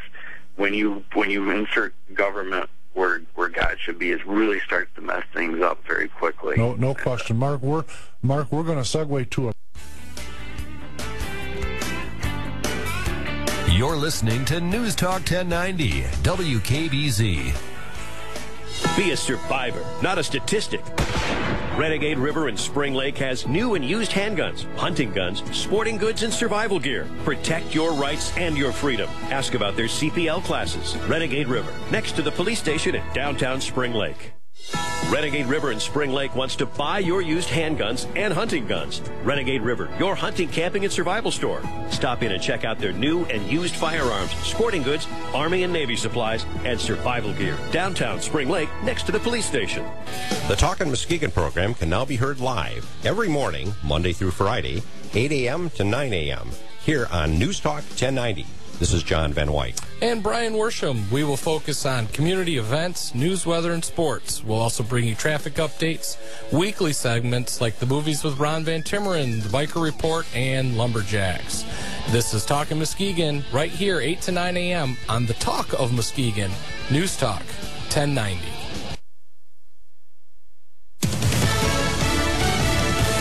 when you insert government where God should be, it really starts to mess things up very quickly. No question, Mark. We're going to segue to a. You're listening to News Talk 1090 WKBZ. Be a survivor, not a statistic. Renegade River in Spring Lake has new and used handguns, hunting guns, sporting goods, and survival gear. Protect your rights and your freedom. Ask about their CPL classes. Renegade River, next to the police station in downtown Spring Lake. Renegade River in Spring Lake wants to buy your used handguns and hunting guns. Renegade River, your hunting, camping, and survival store. Stop in and check out their new and used firearms, sporting goods, Army and Navy supplies, and survival gear. Downtown Spring Lake, next to the police station. The Talkin' Muskegon program can now be heard live every morning, Monday through Friday, 8 a.m. to 9 a.m. here on News Talk 1090. This is John Van White. And Brian Worsham. We will focus on community events, news, weather, and sports. We'll also bring you traffic updates, weekly segments like the movies with Ron Van Timmeren, the Biker Report, and Lumberjacks. This is Talking Muskegon, right here, 8 to 9 a.m. on the Talk of Muskegon. News Talk, 1090.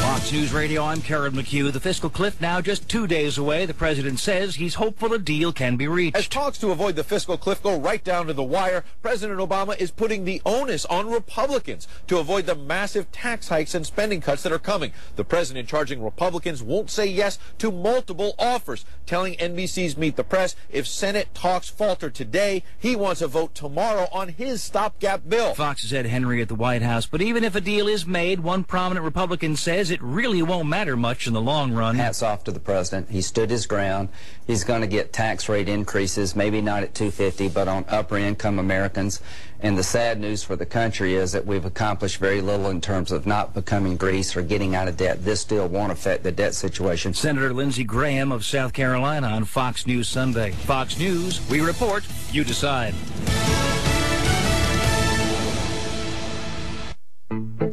Fox News Radio, I'm Karen McHugh. The fiscal cliff now just 2 days away. The president says he's hopeful a deal can be reached. As talks to avoid the fiscal cliff go right down to the wire, President Obama is putting the onus on Republicans to avoid the massive tax hikes and spending cuts that are coming. The president charging Republicans won't say yes to multiple offers, telling NBC's Meet the Press if Senate talks falter today, he wants a vote tomorrow on his stopgap bill. Fox's Ed Henry at the White House. But even if a deal is made, one prominent Republican says it really won't matter much in the long run. Hats off to the president. He stood his ground. He's going to get tax rate increases, maybe not at $250, but on upper income Americans. And the sad news for the country is that we've accomplished very little in terms of not becoming Greece or getting out of debt. This still won't affect the debt situation. Senator Lindsey Graham of South Carolina on Fox News Sunday. Fox News, we report, you decide.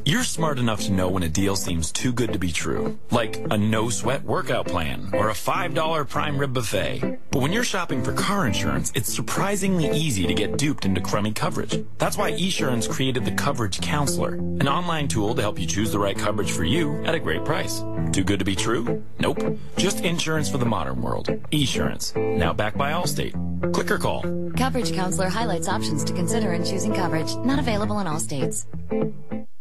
You're smart enough to know when a deal seems too good to be true, like a no-sweat workout plan or a $5 prime rib buffet. But when you're shopping for car insurance, it's surprisingly easy to get duped into crummy coverage. That's why Esurance created the Coverage Counselor, an online tool to help you choose the right coverage for you at a great price. Too good to be true? Nope. Just insurance for the modern world. Esurance, now backed by Allstate. Click or call. Coverage Counselor highlights options to consider in choosing coverage. Not available in all states.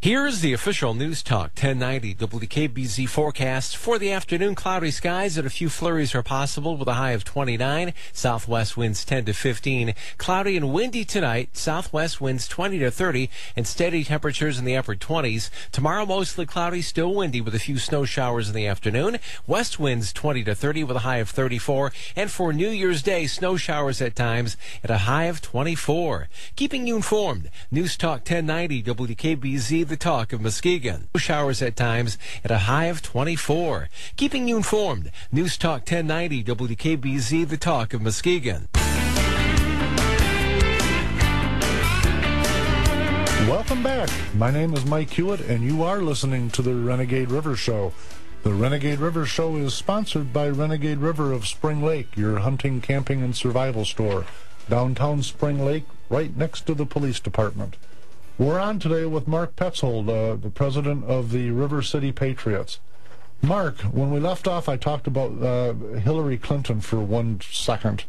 Here's the official News Talk 1090 WKBZ forecast for the afternoon. Cloudy skies and a few flurries are possible with a high of 29. Southwest winds 10 to 15. Cloudy and windy tonight. Southwest winds 20 to 30 and steady temperatures in the upper 20s. Tomorrow mostly cloudy, still windy with a few snow showers in the afternoon. West winds 20 to 30 with a high of 34. And for New Year's Day, snow showers at times at a high of 24. Keeping you informed, News Talk 1090 WKBZ, the Talk of Muskegon. Showers at times at a high of 24. Keeping you informed, News Talk 1090 WKBZ, the Talk of Muskegon. Welcome back. My name is Mike Hewitt, and you are listening to the Renegade River Show. The Renegade River Show is sponsored by Renegade River of Spring Lake, your hunting, camping, and survival store. Downtown Spring Lake, right next to the police department. We're on today with Mark Petzold, the president of the River City Patriots. Mark, when we left off, I talked about Hillary Clinton for 1 second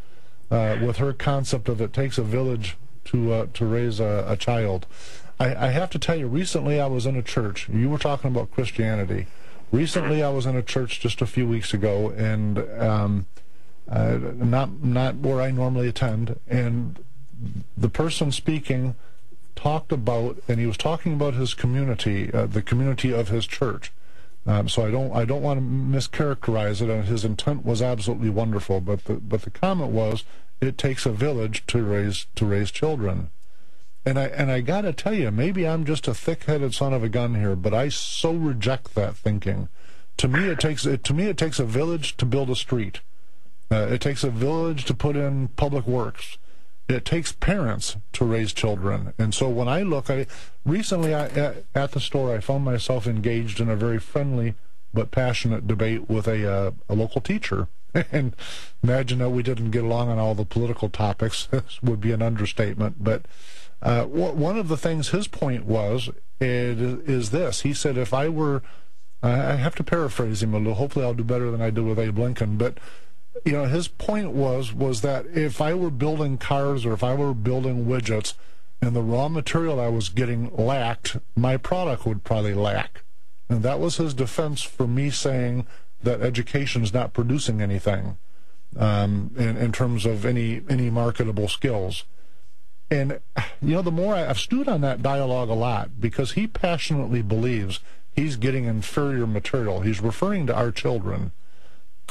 with her concept of it takes a village to raise a child. I have to tell you, recently I was in a church. You were talking about Christianity. Recently I was in a church just a few weeks ago, and not where I normally attend, and the person speaking talked about, and he was talking about his community, the community of his church. So I don't want to mischaracterize it, and his intent was absolutely wonderful. But the comment was, it takes a village to raise children. And I got to tell you, maybe I'm just a thick-headed son of a gun here, but I so reject that thinking. To me, it takes a village to build a street. It takes a village to put in public works. It takes parents to raise children. And so when I look, recently at the store, I found myself engaged in a very friendly but passionate debate with a local teacher. And imagine that we didn't get along on all the political topics. This would be an understatement. But one of the things his point was is this. He said, if I were, I have to paraphrase him a little. Hopefully I'll do better than I did with Abe Lincoln. But you know, his point was that if I were building cars or if I were building widgets and the raw material I was getting lacked, my product would probably lack. And that was his defense for me saying that education is not producing anything in terms of any marketable skills. And, you know, the more I've stewed on that dialogue a lot, because he passionately believes he's getting inferior material. He's referring to our children.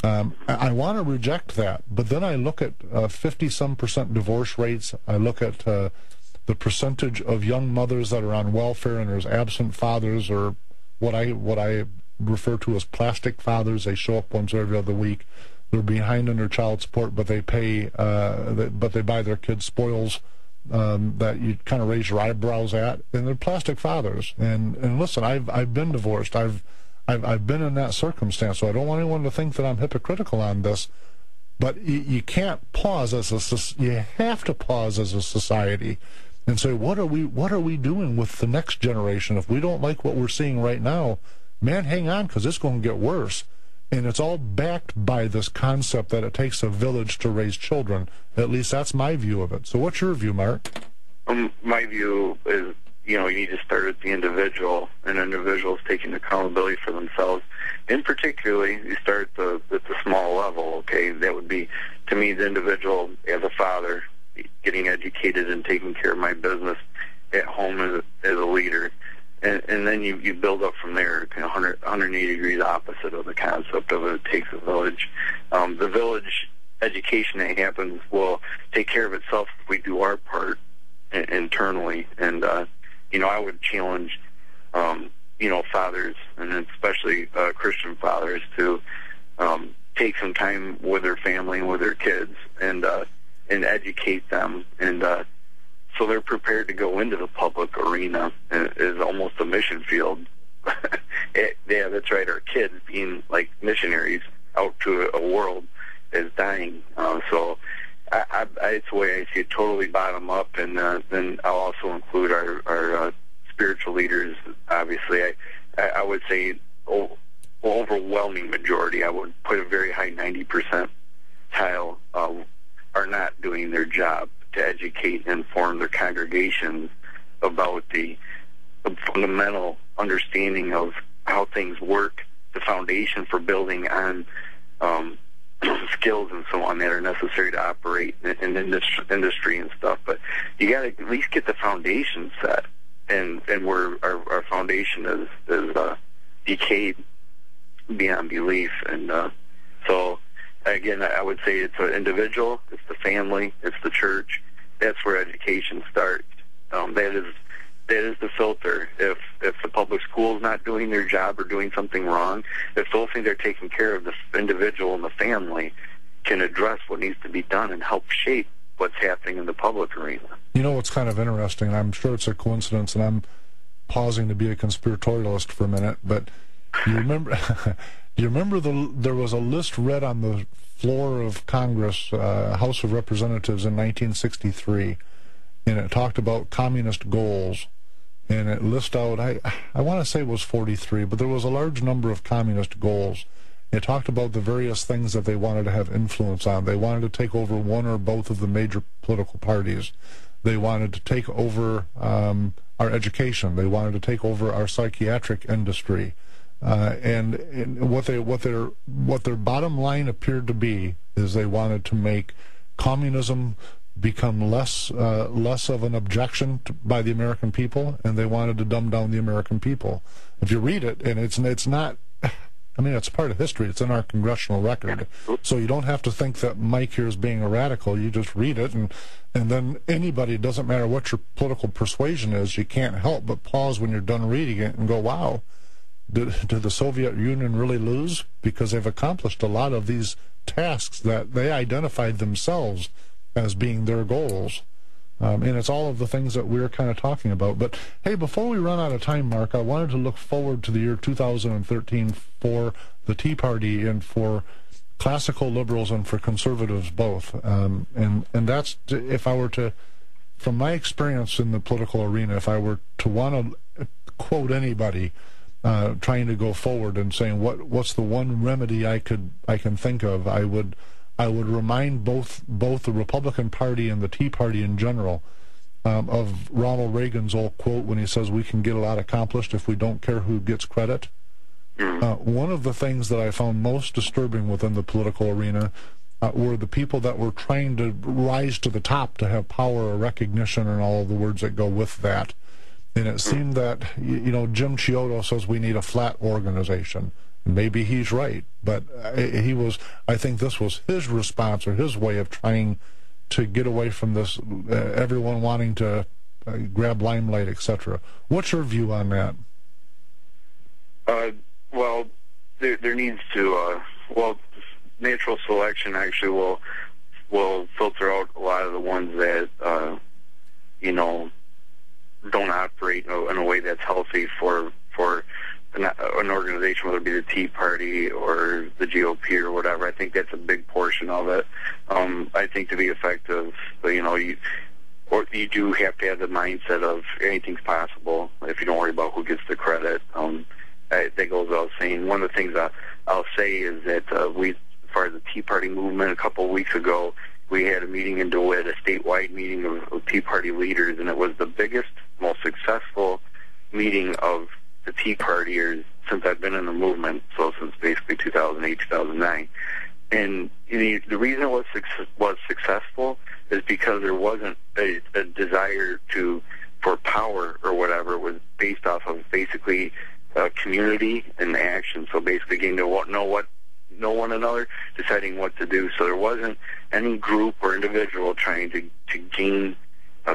I want to reject that, but then I look at 50-some% divorce rates. I look at the percentage of young mothers that are on welfare and there's absent fathers, or what I refer to as plastic fathers. They show up once every other week. They're behind on their child support, but they pay, but they buy their kids spoils that you kind of raise your eyebrows at, and they're plastic fathers. And listen, I've been divorced. I've been in that circumstance, so I don't want anyone to think that I'm hypocritical on this. But you can't pause you have to pause as a society and say, what are we doing with the next generation? If we don't like what we're seeing right now, man, hang on, because it's going to get worse. And it's all backed by this concept that it takes a village to raise children. At least that's my view of it. So what's your view, Mark? My view is, you need to start at the individual, and individuals taking accountability for themselves. In particularly, you start at the small level, okay? That would be, to me, the individual as a father, getting educated and taking care of my business at home as a leader. And then you build up from there, 180 degrees opposite of the concept of it takes a village. The village education that happens will take care of itself if we do our part internally. And, I would challenge, fathers, and especially Christian fathers, to take some time with their family and with their kids and educate them. And so they're prepared to go into the public arena as almost a mission field. Yeah, that's right. Our kids being like missionaries out to a world is dying. So it's the way I see it, totally bottom up. And then I'll also include our spiritual leaders. Obviously, I would say overwhelming majority. I would put a very high 90% tile are not doing their job to educate and inform their congregations about the fundamental understanding of how things work, the foundation for building on skills and so on that are necessary to operate in industry and stuff. But you got to at least get the foundation set, and where our foundation is decayed beyond belief. And so again, I would say it's an individual, it's the family, it's the church. That's where education starts. That is the filter. If the public school is not doing their job or doing something wrong, if those things are taken care of, the individual and the family can address what needs to be done and help shape what's happening in the public arena. You know what's kind of interesting, and I'm sure it's a coincidence, and I'm pausing to be a conspiratorialist for a minute, but you remember there was a list read on the floor of Congress, House of Representatives in 1963, and it talked about communist goals, and it listed out, I want to say it was 43, but there was a large number of communist goals. It talked about the various things that they wanted to have influence on. They wanted to take over one or both of the major political parties. They wanted to take over our education. They wanted to take over our psychiatric industry. And what their bottom line appeared to be is they wanted to make communism become less of an objection by the American people, and they wanted to dumb down the American people. If you read it, and it's not, I mean, it's part of history. It's in our congressional record. So you don't have to think that Mike here is being a radical. You just read it, and then anybody, it doesn't matter what your political persuasion is, you can't help but pause when you're done reading it and go, wow, did the Soviet Union really lose? Because they've accomplished a lot of these tasks that they identified themselves as being their goals. And it's all of the things that we're kind of talking about. But, hey, before we run out of time, Mark, I wanted to look forward to the year 2013 for the Tea Party and for classical liberals and for conservatives both. And that's, if I were to, from my experience in the political arena, if I were to want to quote anybody trying to go forward and saying what's the one remedy I can think of, I would remind both the Republican Party and the Tea Party in general of Ronald Reagan's old quote when he says we can get a lot accomplished if we don't care who gets credit. One of the things that I found most disturbing within the political arena were the people that were trying to rise to the top to have power or recognition and all of the words that go with that. And it seemed that, Jim Chiodo says we need a flat organization. Maybe he's right, but I think this was his response or his way of trying to get away from this, everyone wanting to grab limelight, etc. What's your view on that? Well, there needs to, natural selection actually will filter out a lot of the ones that, don't operate in a way that's healthy for an organization, whether it be the Tea Party or the GOP or whatever. I think that's a big portion of it. I think to be effective, you do have to have the mindset of anything's possible if you don't worry about who gets the credit. That goes without saying. One of the things I'll say is that as far as the Tea Party movement, a couple of weeks ago, we had a meeting in DeWitt, a statewide meeting of Tea Party leaders, and it was the biggest, most successful meeting of the Tea Partiers since I've been in the movement, so since basically 2008, 2009. And the reason it was successful is because there wasn't a desire for power or whatever. It was based off of basically community and action. So basically getting to know one another, deciding what to do. So there wasn't any group or individual trying to gain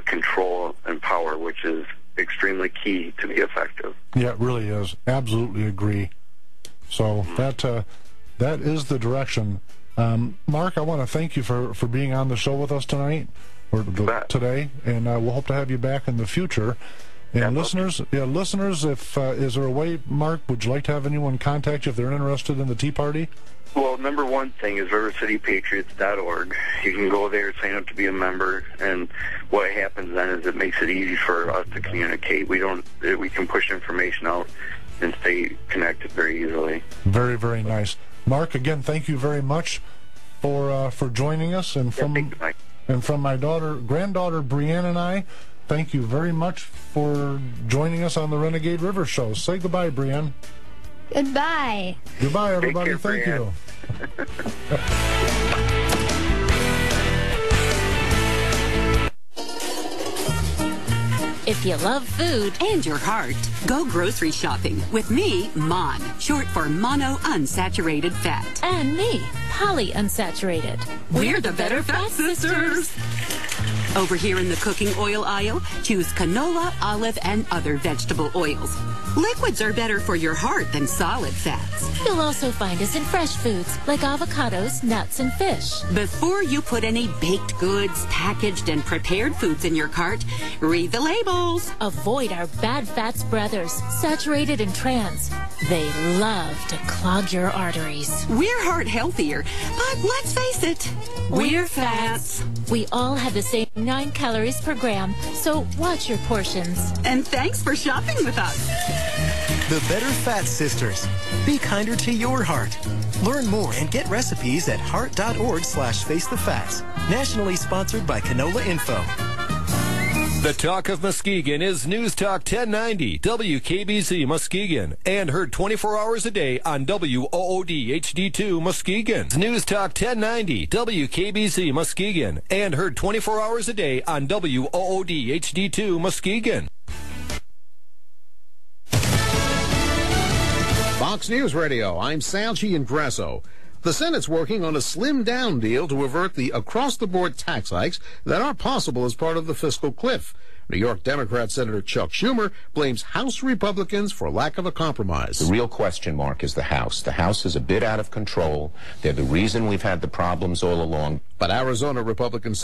control and power, which is extremely key to be effective. Yeah, it really is. Absolutely agree. So that is the direction. Mark, I want to thank you for being on the show with us tonight, or today, and we'll hope to have you back in the future. And listeners, if is there a way, Mark, would you like to have anyone contact you if they're interested in the Tea Party? Well, number one thing is rivercitypatriots.org. You can go there, sign up to be a member, and what happens then is it makes it easy for us to communicate. We can push information out and stay connected very easily. Very, very nice. Mark, again, thank you very much for joining us, and from my granddaughter Brianne and I, thank you very much for joining us on the Renegade River Show. Say goodbye, Brianne. Goodbye. Goodbye, everybody. Thank you. If you love food and your heart, go grocery shopping with me, Mon, short for mono unsaturated fat. And me, polyunsaturated. We're the Better Fat Sisters. Over here in the cooking oil aisle, choose canola, olive, and other vegetable oils. Liquids are better for your heart than solid fats. You'll also find us in fresh foods like avocados, nuts, and fish. Before you put any baked goods, packaged, and prepared foods in your cart, read the labels. Avoid our bad fats brothers, saturated and trans. They love to clog your arteries. We're heart healthier, but let's face it, we're fats. We all have the same 9 calories per gram, so watch your portions. And thanks for shopping with us. The Better Fat Sisters. Be kinder to your heart. Learn more and get recipes at heart.org/facethefats. Nationally sponsored by Canola Info. The Talk of Muskegon is News Talk 1090 WKBZ Muskegon, and heard 24 hours a day on WOOD HD2 Muskegon. News Talk 1090 WKBZ Muskegon, and heard 24 hours a day on WOOD HD2 Muskegon. Fox News Radio, I'm Sal Giangrasso. The Senate's working on a slimmed-down deal to avert the across-the-board tax hikes that are possible as part of the fiscal cliff. New York Democrat Senator Chuck Schumer blames House Republicans for lack of a compromise. The real question mark is the House. The House is a bit out of control. They're the reason we've had the problems all along. But Arizona Republicans